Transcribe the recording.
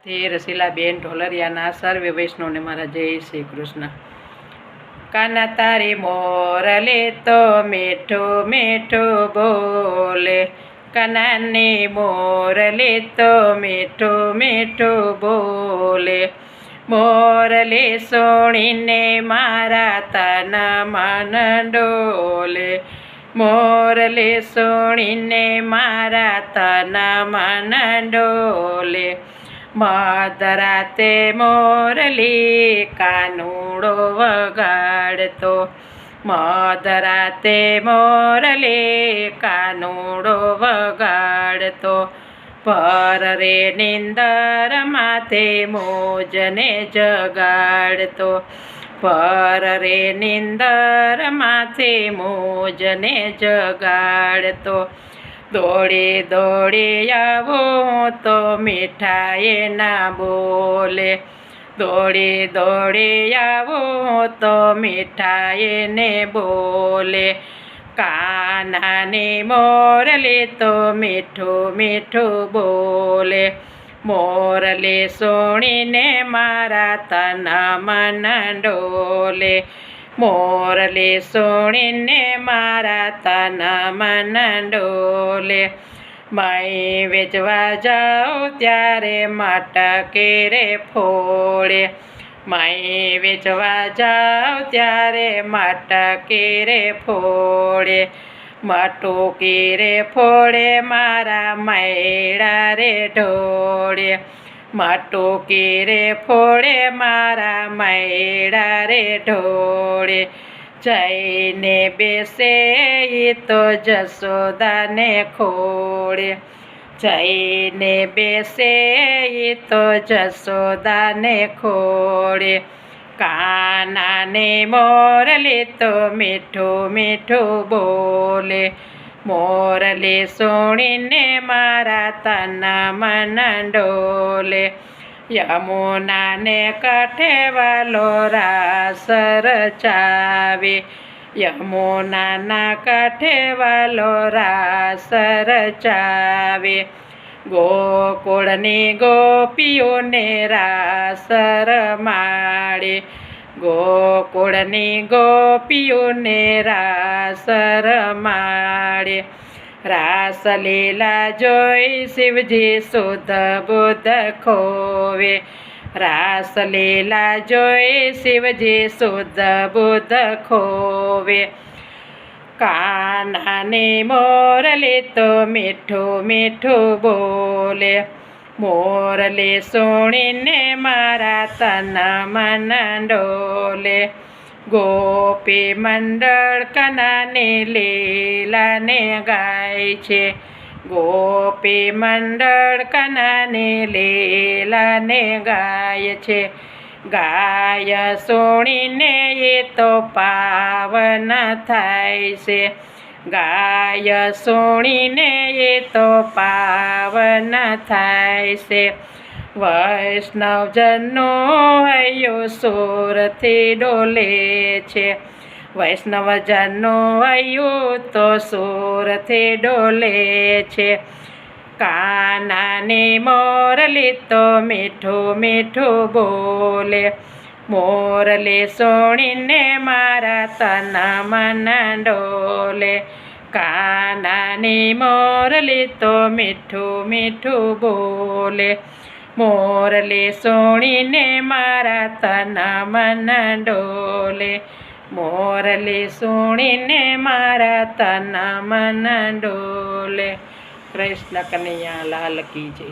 તે રસીલાબેન ઢોલરિયાના સર્વે વૈષ્ણવને મારા જય શ્રી કૃષ્ણ. કાના તારી મોરલે તો મીઠું મીઠું બોલે, કાનાની મોરલે તો મીઠું મીઠું બોલે. મોરલે સોણીને મારા તન મન ડોલે, મોરલે સોણીને મારા તન મન ડોલે. મધરાતે મોરલી કાનુડો વગાડતો, મધરાતે મોરલી કાનુડો વગાડતો. પર રે નિંદર માથે મોજને જગાડતો, પર રે નિંદર માથે મોજને જગાડતો. દોડી દોડી આવું તો મીઠાઈ ના બોલે, દોડી દોડી આવું તો મીઠાઈ ને બોલે. કાનાની મોરલી તો મીઠું મીઠું બોલે, મોરલી સોણીને મારા તન મન ડોલે, મોરલી સોણીને મારા તન મન ડોલે. મય વેચવા જાઉં ત્યારે મટકે રે ફોડે, મય વેચવા જાઉં ત્યારે મટકે રે ફોડે. મટુકી રે ફોડે મારા મૈડા રે ઢોળે, મટુકી રે ફોડે મારા મૈડા રે ઢોળે. જઈને બેસે ઈ તો જશોદાને ખોળે, જઈને બેસે ઈ તો જશોદાને ખોળે. કાનાને મોરલી તો મીઠું મીઠું બોલે, મોરલી સોણીને મારા તન મન ડોલે. યમુનાને કાંઠે વાલો રાસ રચાવે, યમુનાના કાંઠે વાલો રાસ રચાવે. ગોકુળની ગોપીઓને રાસ રમાડે, ગોકુળની ગોપીઓને રાસ રમાડે. રાસલીલા જોઈ શિવજી શુદ્ધ બુદ્ધ ખોવે, રાસલીલા જોઈ શિવજી શુદ્ધ બુદ્ધ ખોવે. કાનાની મોરલી તો મીઠું મીઠું બોલે, મોરલી સોણીને મારા તન મન ડોલે. ગોપી મંડળ કાનાની લીલાને ગાય છે, ગોપી મંડળ કાનાની લીલાને ગાય છે. ગાય સોણીને એ તો પાવન થાય છે, ગાય સોણીને એ તો પાવન થાય છે. વૈષ્ણવજનો હૈયું સુરથી ડોલે છે, વૈષ્ણવજનો હૈયું તો સુરથી ડોલે છે. કાનાની મોરલી તો મીઠું મીઠું બોલે, મોરલી સોણીને મારા તન મન ડોલે. કાનાની મોરલી તો મીઠું મીઠું બોલે, મોરલી સોણીને મારા તન મન ડોલે, મોરલી સોણીને મારા તન મન ડોલે. કૃષ્ણ કનૈયા લાલ કી જય.